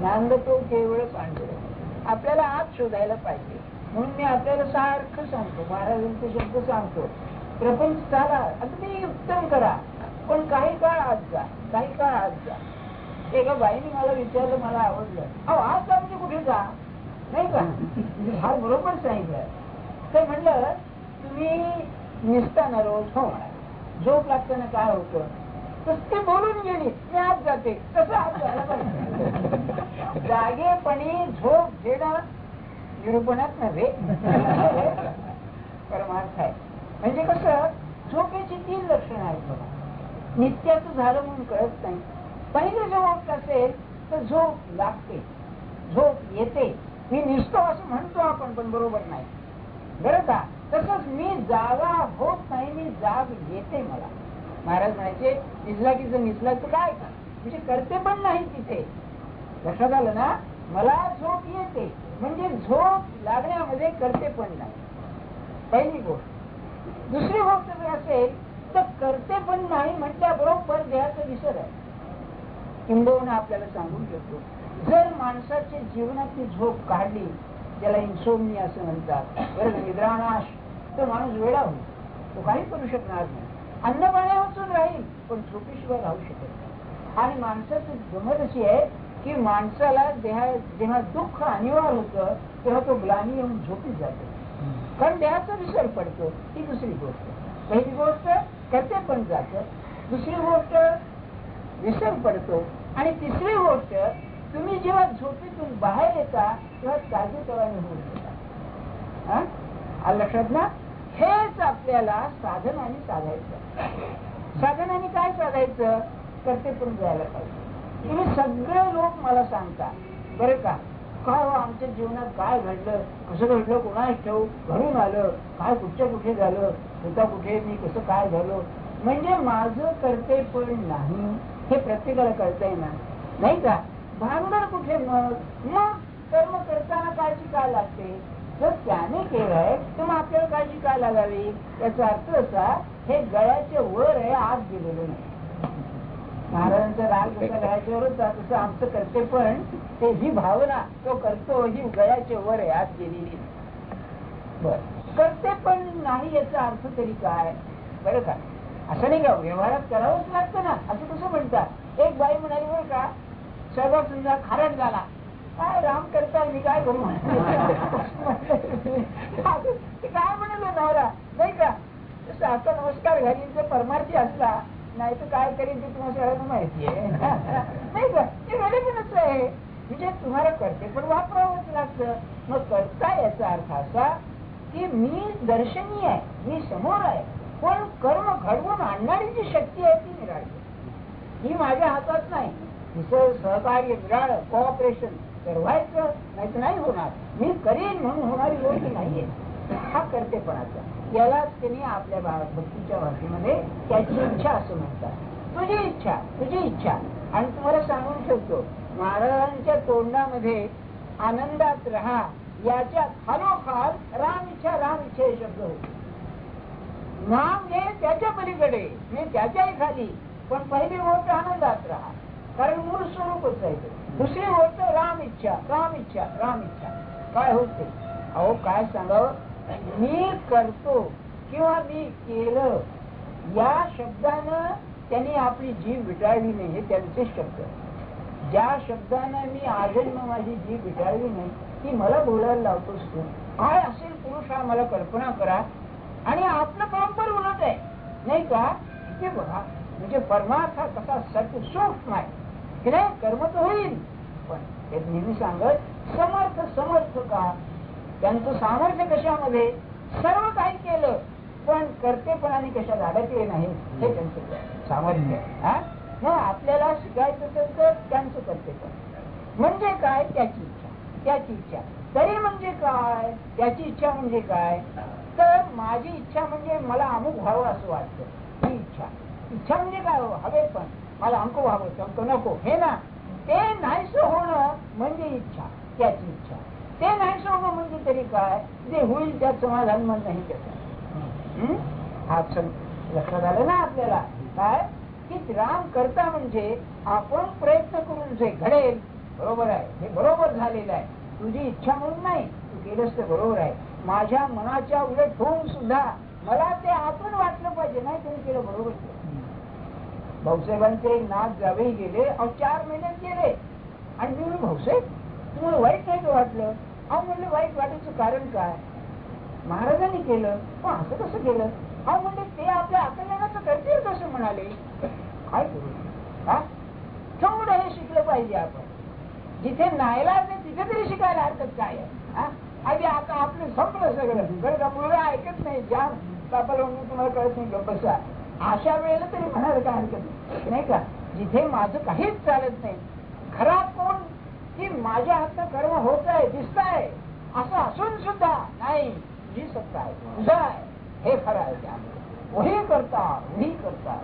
नांदतो केवळ पांढर. आपल्याला आत शोधायला पाहिजे. म्हणून मी आपल्याला सारखं सांगतो, महाराजांचे शब्द सांगतो, प्रपंच चाला अगदी उत्तम करा, पण काही काळ आत जा, काही काळ आत जा. एका बाईने मला विचारलं, मला आवडलं, अहो आज जा म्हणजे कुठे जा, नाही का? हा बरोबर सांगितलं. ते म्हणलं तुम्ही निसताना रोज हो झोप लागताना काय होतं, तस ते बोलून गेली मी आज जाते, कसं आज जायला पाहिजे. जागेपणी झोप घेणं निरूपणात नव्हे, परमार्थ आहे. म्हणजे कसं, झोपेची 3 लक्षणं आहेत बघा. नित्याचं झालं म्हणून कळत नाही. पहिलं झोप असेल तर झोप लागते, झोप येते. मी निसतो असं म्हणतो आपण, पण बरोबर नाही बरं का. तसंच मी जागा होत नाही, मी जाग येते मला. महाराज म्हणायचे निजला की जर निजला तर काय का, म्हणजे करते पण नाही तिथे. लक्षात आलं ना. मला झोप येते म्हणजे झोप लागण्यामध्ये करते पण नाही, पहिली गोष्ट. दुसरी गोष्ट जर असेल तर करते पण नाही म्हटल्याबरोबर देहाचा विसर आहे. किंबहुना आपल्याला सांगून शकतो, जर माणसाच्या जीवनातली झोप काढली, ज्याला इन्सोमनी असं म्हणतात, बरं निद्रानाश, तो माणूस वेडा होईल, तो काही करू शकणार नाही. अन्न पाण्या वाचून राहील पण झोपेशिवाय राहू शकत नाही. आणि माणसाची गमत अशी आहे की माणसाला जेव्हा दुःख अनिवार्य होतं तेव्हा तो ग्लानी येऊन झोपीत जातो, कारण देहाचा विसर पडतो. ही दुसरी गोष्ट. पहिली गोष्ट करते पण जात, दुसरी गोष्ट विसर पडतो, आणि तिसरी गोष्ट तुम्ही जेव्हा झोपेतून बाहेर येता तेव्हा ताजेतवाने होऊन येता. लक्षात ना. हेच आपल्याला साधनाने साधायचं. साधनाने काय साधायचं, करते पण जायला पाहिजे. तुम्ही सगळे लोक मला सांगता बरं का, काय आमच्या जीवनात काय घडलं, कसं घडलं, कोणाच ठेवू, घडून आलं काय, कुठच्या कुठे झालं, होता कुठे मी, कसं काय झालं. म्हणजे माझं करते पण नाही हे प्रत्येकाला कळतंय ना, नाही का. भांडण कुठे, मग कर्म करताना काळजी काय लागते. जर त्याने केलंय तर मग आपल्याला काळजी काय लागावी. याचा अर्थ असा, हे गळ्याच्या वर आहे, आत गेलेलं नाही. महाराजांचा राग जसा गळ्याच्या वर होता तसं आमचं करते पण, ते ही भावना तो करतो ही गळ्याच्या वर आहे, आत गेलेली. बर, करते पण नाही याचा अर्थ तरी काय, बरं का. असं नाही का व्यवहारात करावंच लागतं ना, असं कसं म्हणतात. एक बाई म्हणाली बरं का, स्वयंपाक समजा खारट झाला, काय राम करताय मी काय करू काय म्हणालो नवरा, नाही का. तसं आता नमस्कार घालीन तर परमार्थी असला, नाही तर काय करीन ते तुम्हाला सगळ्यांना माहिती आहे, नाही का. ते वेळेपणच आहे. म्हणजे तुम्हाला करते पण वापरावंच लागतं. मग करता याचा अर्थ असा की मी दर्शनीय आहे, मी समोर आहे, पण कर्म घडवून आणणारी जी शक्ती आहे ती निराळी, ही माझ्या हातात नाही. तिचं सहकार्य निराळ, कोऑपरेशन करवायचं, नाही तर नाही होणार. मी करीन म्हणून होणारी गोष्ट नाहीये. हा करतेपणाचा, यालाच त्यांनी आपल्या भक्तीच्या भाषेमध्ये त्याची इच्छा असं म्हणतात. तुझी इच्छा, तुझी इच्छा. आणि तुम्हाला सांगून ठेवतो, महाराजांच्या तोंडामध्ये आनंदात राहा याच्या खालोखाल राम इच्छा हे शब्द होते. नाम घे त्याच्या पलीकडे, मी त्याच्याही खाली, पण पहिली गोष्ट आनंदात राहा, कारण मूळ स्वरूपच आहे. दुसरी गोष्ट राम इच्छा, राम इच्छा, राम इच्छा. काय होते, अहो काय सांगावं, मी करतो किंवा मी केलं या शब्दानं त्यांनी आपली जीभ विटाळली नाही, हे त्यांचे शब्द. ज्या शब्दानं मी आजन्म माझी जीभ विटाळली नाही ती मला बोलायला लावतोस तू. काय असेल पुरुष हा मला कल्पना करा. आणि आपलं बरोबर उलट आहे, नाही का. ते बघा, म्हणजे परमार्थ हा कसा सत्य सूक्ष्म आहे की नाही. कर्म तर होईल, पण ते नेहमी सांगत समर्थ का, त्यांचं सामर्थ्य कशामध्ये, सर्व काही केलं पण करतेपणाने कशात अडकले नाही, हे त्यांचं सामर्थ्य. मग आपल्याला शिकायचं असेल तर त्यांचं करतेपण म्हणजे काय, त्याची इच्छा, त्याची इच्छा. तरी म्हणजे काय, त्याची इच्छा म्हणजे काय, तर माझी इच्छा म्हणजे मला अमुक व्हावं असं वाटतं, ही इच्छा. इच्छा म्हणजे काय, हवे पण मला अंक व्हावं, अंक नको, हे ना. ते नाहीस होणं म्हणजे इच्छा, त्याची इच्छा. ते नाहीस होणं म्हणजे तरी काय, जे होईल त्यात समाधान मन नाही त्याचं. हा लक्षात आलं ना आपल्याला. काय की राम करता म्हणजे आपण प्रयत्न करून जे घडेल बरोबर आहे, हे बरोबर झालेलं आहे, तुझी इच्छा म्हणून नाही, तू केलंस तर बरोबर आहे, माझ्या मनाच्या उलट होऊन सुद्धा मला ते आतून वाटलं पाहिजे, नाही त्यांनी केलं बरोबर केलं. भाऊसाहेबांचे नाथ जावे गेले, 4 महिन्यात गेले आणि मी म्हणलं भाऊसाहेब तुम्हाला वाईट नाही वाटलं? अहो म्हणलं वाईट वाटायचं कारण काय? महाराजांनी केलं, पण असं कसं केलं? अहो म्हणले ते आपल्या आकलनाचं करतील कसं म्हणाले. काय करू हा, थोडं हे शिकलं पाहिजे आपण. जिथे नाईलाज नाही तिथे तरी शिकायला हरकत काय आहे? आधी आता आपलं संपलं सगळं, बरं मुलं ऐकत नाही, जाम सापाला म्हणून तुम्हाला कळत नाही गप्प बसा, अशा वेळेला तरी म्हणायला काय हरकत नाही का? जिथे माझं काहीच चालत नाही, घरात कोण की माझ्या हातनं कर्म होत आहे दिसत आहे असं असून सुद्धा नाही, तुझी सत्ता आहे, तुझा आहे, हे खरं आहे. त्यामुळे वही करता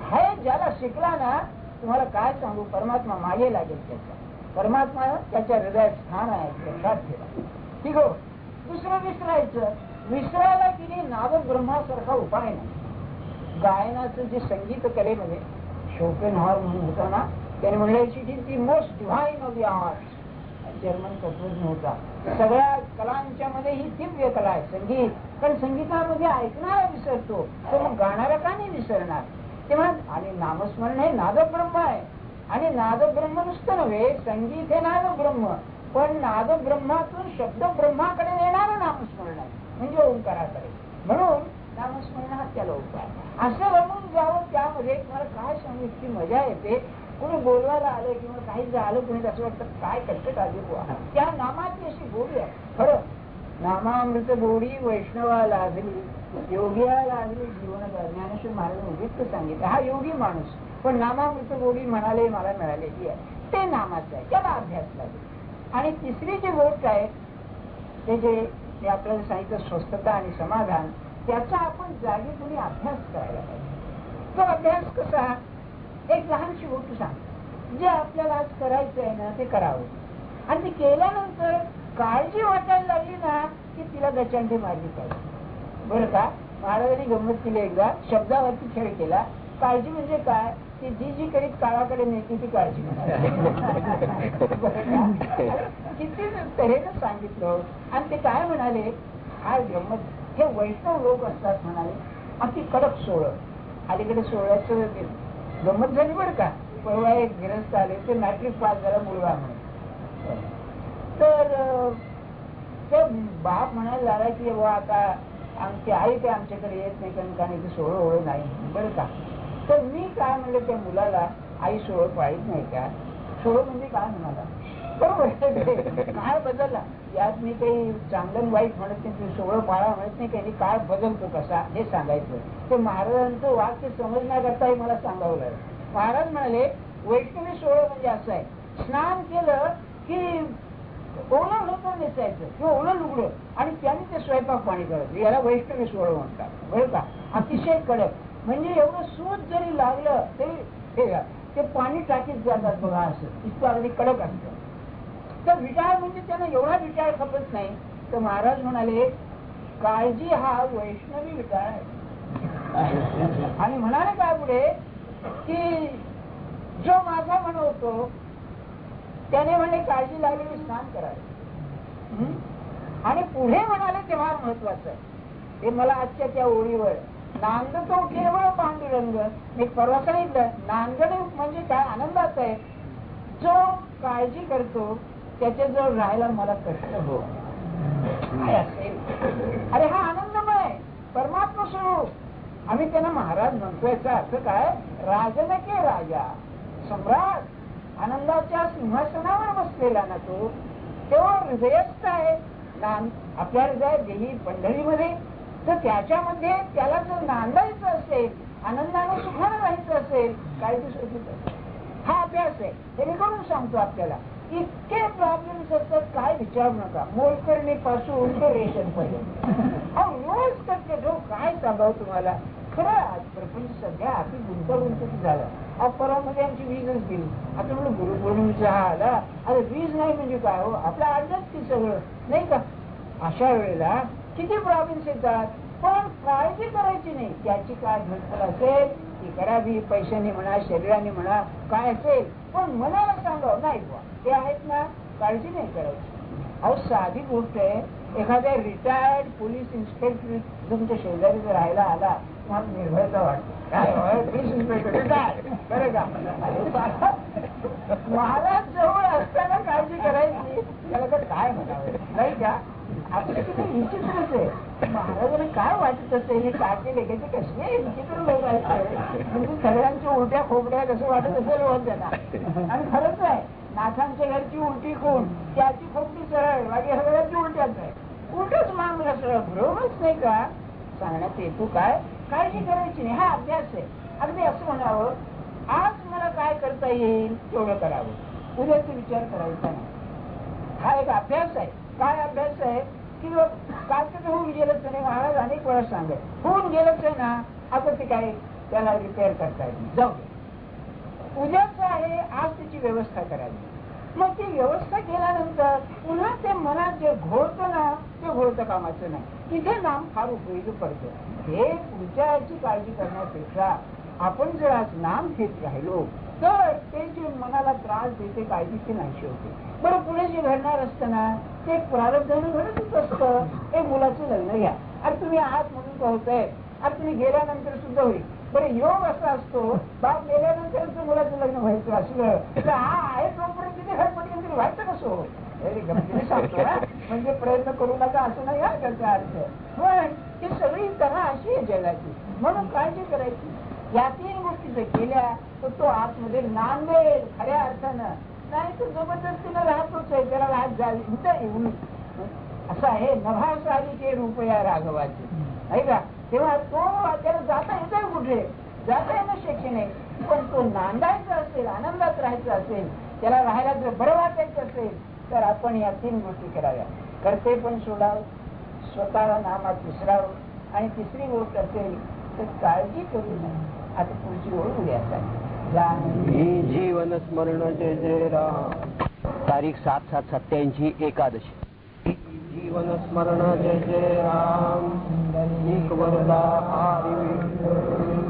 हे ज्याला शिकला ना, तुम्हाला काय सांगू, परमात्मा मागे लागेल त्याचा. परमात्मा त्याच्या हृदयात स्थान आहे, लक्षात ठेवा. ठीक हो. दुसरं विसरायला की नाद ब्रह्मासारखा उपाय नाही. गायनाचं जे संगीत कलेमध्ये शोपेनहॉर म्हणून होता ना, त्याने म्हणले the most divine of the arts, German तत्वज्ञ होता. सगळ्या कलांच्या मध्ये ही दिव्य कला आहे संगीत. पण संगीतामध्ये ऐकणारा विसरतो, तर मग गाणारा का नाही विसरणार? तेव्हा आणि नामस्मरण हे नादब्रह्म आहे. आणि नादब्रह्म नुसतं नव्हे, संगीत हे नादब्रह्म, पण नादब्रह्मातून शब्द ब्रह्माकडे येणारं नामस्मरण आहे, म्हणजे ओंकाराकडे. म्हणून नामस्मरण हा त्याला उपाय. असं रमून जावं त्यामध्ये. तुम्हाला काय सांगू, इतकी मजा येते. कोणी बोलवायला आलं किंवा काही झालं कोणी असं वाटतं काय कटकट आली बुवा, त्या नामाची अशी गोडी आहे. खरं नामामृत गोडी वैष्णवा लाभली, योगिया लाभली जीवन. ज्ञानेश्वर महाराज उदित सांगितलं, हा योगी माणूस, पण नामामृत गोडी म्हणाले मला मिळालेली आहे, ते नामाचं आहे, त्याला अभ्यास लागेल. आणि तिसरी जी गोष्ट आहे ते जे मी आपल्याला सांगितलं, स्वस्थता आणि समाधान, त्याचा आपण जागी कोणी अभ्यास करायला पाहिजे. तो अभ्यास कसा, एक लहानशी गोष्ट सांग, जे आपल्याला आज करायचं आहे ना ते करावं. आणि ते केल्यानंतर काळजी वाटायला लागली ना की तिला गचांडी मारली पाहिजे. बरं का, महाराजांनी गंमत केली, एकदा शब्दावरती खेळ केला. काळजी म्हणजे काय, की जी जी करीत काळाकडे नेते ती काळजी किती तऱ्हेनं सांगितलं. आणि ते काय म्हणाले, हा गंमत, हे वैष्णव लोक असतात म्हणाले, अति कडक सोहळं. अलीकडे सोहळ्याचं गंमत झाली बरं का. परवा एक गिरस्त आले, ते मॅट्रिक पास झाला मुलगा म्हणून. तर ते बाप म्हणायला लागला की बाबा आता आमची आई ते आमच्याकडे येत नाही कारण इथे सोहळं ओळख नाही बरं का. तर मी काय म्हणलं त्या मुलाला, आई सोहळं पाळीत नाही का? सोहळं म्हणजे काय म्हणाला, बरोबर काय बदलला यात मी काही चांगलं वाईट म्हणत नाही, सोहळं पाळा म्हणत नाही, काही काळ बदलतो कसा हे सांगायचं. ते महाराजांचं वाक्य समजण्याकरता हे मला सांगावं लागलं. महाराज म्हणाले वैष्णवी सोहळं म्हणजे असं आहे, स्नान केलं की ओलं लोकं नेसायचं किंवा ओलं लुगडं आणि त्याने ते स्वयंपाक पाणी करायचं, याला वैष्णवी सोहळं म्हणतात बरं का. अतिशय कडक, म्हणजे एवढं सूत जरी लागलं तरी ते पाणी टाकीत जातात बघा, असं इतकं अगदी कडक असतं. तर विटाळ म्हणजे त्यांना एवढा विटाळ खपत नाही. तर महाराज म्हणाले काळजी हा वैष्णवी विटाळ आहे. आणि म्हणाले काय पुढे की जो माझा म्हणतो त्याने म्हणले काळजी लागली की स्नान करावे. आणि पुढे म्हणाले ते फार महत्वाचं आहे, ते मला आजच्या त्या ओळीवर, नांदतो केवळ पांडुरंग. मी परवा सांगितलं, नांदणे म्हणजे काय, आनंदाचं आहे. जो काळजी करतो त्याच्याजवळ राहायला मला कष्ट हो काय असेल, अरे हा आनंदमय परमात्मा स्वरूप. आम्ही त्यांना महाराज म्हणतो, याचा अर्थ काय, राजनके राजा, सम्राट, आनंदाच्या सिंहासनावर बसलेला ना तो, तेव्हा हृदयस्थ आहे. आपल्या हृदयात देही पंढरीमध्ये, तर त्याच्यामध्ये त्याला जर नांदायचं असेल, आनंदाने सुखाने राहायचं असेल, काळजी सोडली. हा अभ्यास आहे, हे मी करून सांगतो आपल्याला. इतके प्रॉब्लेम्स असतात काय विचारू नका, मोलकरणी पासून ते रेशन पर्यंत. रोज करते जो काय सांगाव तुम्हाला. खरं आज प्रपंच सध्या अति गुंतागुंतीत झाला. परवामध्ये आमची वीजच गेली. आता म्हणून गुरुपौर्णिमेचा हा आला, अरे वीज नाही म्हणजे काय हो, आपल्या आडच ती सगळं नाही का. अशा वेळेला किती प्रॉब्लेम्स येतात, पण काळजी करायची नाही. त्याची काय घटना असेल ती करावी, पैशाने म्हणा, शरीराने म्हणा, काय असेल, पण मनाला सांगावं नाही बुवा ते आहेत ना, काळजी नाही करायची. अहो साधी गोष्ट आहे, एखाद्या रिटायर्ड पोलीस इन्स्पेक्टर तुमच्या शेजारी जर राहायला आला, मला निर्भयता वाटते, काय पोलीस इन्स्पेक्टर रिटायर्ड, बरं का, महाराज जवळ असताना काळजी करायची, त्याला तर काय म्हणावं नाही का. आता किती विचित्रच आहे, महाराजांना काय वाटत असेल, हे टाके लेखाचे कसे विचित्र लोक आहेत, म्हणजे सगळ्यांच्या उलट्या खोकड्या कसं वाटत असेल होत त्यांना. आणि खरंच आहे, नाथांच्या घरची उलटी कोण, त्याची खोकडी सरळ, बाकी सगळ्यांची उलट्याच आहे, उलटच मागला सरळ, बरोबरच नाही का. सांगण्यात येतो काय, काळजी करायची नाही, हा अभ्यास आहे. अगदी असं म्हणावं, आज मला काय करता येईल तेवढं करावं, उद्याचा विचार करायचा नाही. हा एक अभ्यास आहे. काय अभ्यास आहे की काल तर होऊन गेलंच नाही, महाराज अनेक वेळा सांगत होऊन गेलंच आहे ना, आता ते काय त्याला रिपेअर करता येईल, जाऊ दे, उद्याच आहे, आज त्याची व्यवस्था करावी. मग ती व्यवस्था केल्यानंतर पुन्हा ते मनात जे घोळतं ना, ते घोळतं कामाचं नाही. इथे नाम फार उपयोगी पडतं. हे पुढच्या याची काळजी करण्यापेक्षा आपण जर आज नाम घेत राहिलो तर ते जे मनाला त्रास देते काळजीची नाहीशी होते. बरं पुढे जे घडणार असतं ना, ते प्रारब्धाने घडतच असतं. एक मुलाचं लग्न घ्या, अरे तुम्ही आहात म्हणून होतंय, अरे तुम्ही गेल्यानंतर सुद्धा होईल. बरं योग असा असतो, बाप गेल्यानंतर मुलाचं लग्न व्हायचं असलं तर हा आहे तोपर्यंत तिथे घडपट व्हायचं कसं हो, गमतीने सांगतो ना, म्हणजे प्रयत्न करू नका असं नाही हा त्याचा अर्थ. पण ही सगळी तऱ्हा अशी आहे जगाची, म्हणून काळजी करायची. या तीन गोष्टी जर केल्या तर तो आतमध्ये नांदेल खऱ्या अर्थानं, नाही तर जबरदस्तीनं राहतोच आहे, त्याला राहत जाईल असं आहे. नभासारी ते रूप या राघवाचे, आहे का. तेव्हा तो त्याला जाता येतोय, कुठे जाता येणं शक्य नाही, पण तो नांदायचा असेल, आनंदात राहायचं असेल, त्याला राहायला जर बरं वाटायचं असेल तर आपण या तीन गोष्टी कराव्या. करते पण सोडावं, स्वतःला नामात विसरावं, आणि तिसरी गोष्ट असेल तर काळजी करू नये. आता पुढची ओळ उद्या
जीवन स्मरण जय जय राम.
तारीख 7/7/87 एकादशी.
जीवन स्मरण जय जय राम. एक वरदा हरी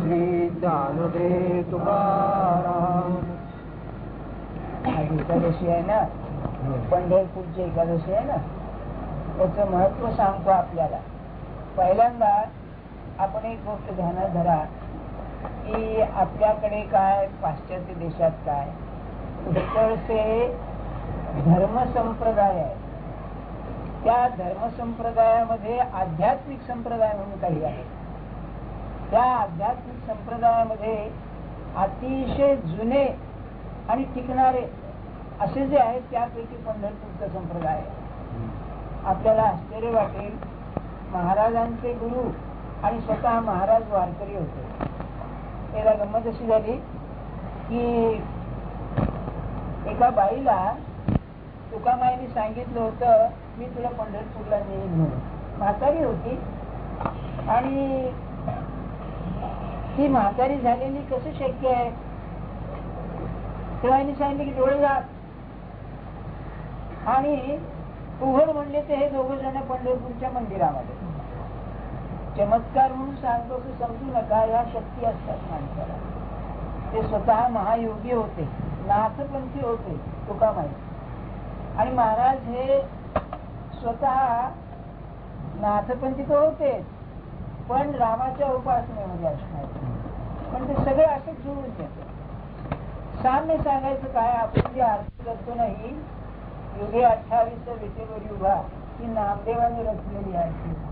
श्री ज्ञानदेव तुकाराम.
आज एकादशी आहे ना, पंढरपूरची एकादशी आहे ना, त्याचं महत्व सांगतो आपल्याला. पहिल्यांदा आपण एक गोष्ट ध्यानात धरा की आपल्याकडे काय, पाश्चात्य देशात काय, उत्कळचे धर्मसंप्रदाय आहे. त्या धर्मसंप्रदायामध्ये आध्यात्मिक संप्रदाय म्हणून काही आहे. त्या आध्यात्मिक संप्रदायामध्ये अतिशय जुने आणि टिकणारे असे जे आहेत त्यापैकी पंढरपूरचा संप्रदाय आहे. आपल्याला आश्चर्य वाटेल, महाराजांचे गुरु आणि स्वतः महाराज वारकरी होते. त्याला गंमत अशी झाली की एका बाईला तुकामाईने सांगितलं होतं मी तुला पंढरपूरला नेईन म्हणून. म्हातारी होती आणि ती म्हातारी झालेली कसं शक्य आहे. तेव्हा सांगितलं की डोळे जात आणि उघड म्हणले तर हे दोघं जण पंढरपूरच्या मंदिरामध्ये. चमत्कार म्हणून सांगतो की समजू नका, या शक्ती असतात माणसाला. ते स्वतः महायोगी होते, नाथपंथी होते तुकामाई. आणि महाराज हे स्वतः नाथपंथी तर होते, पण रामाच्या उपासनेमध्ये असणार. पण ते सगळे असंच जुळून येते. साम्य सांगायचं काय, आपण जी आरती करतो नाही, युगे 28 विटेवर उभा, ही नामदेवाने रचलेली आरती.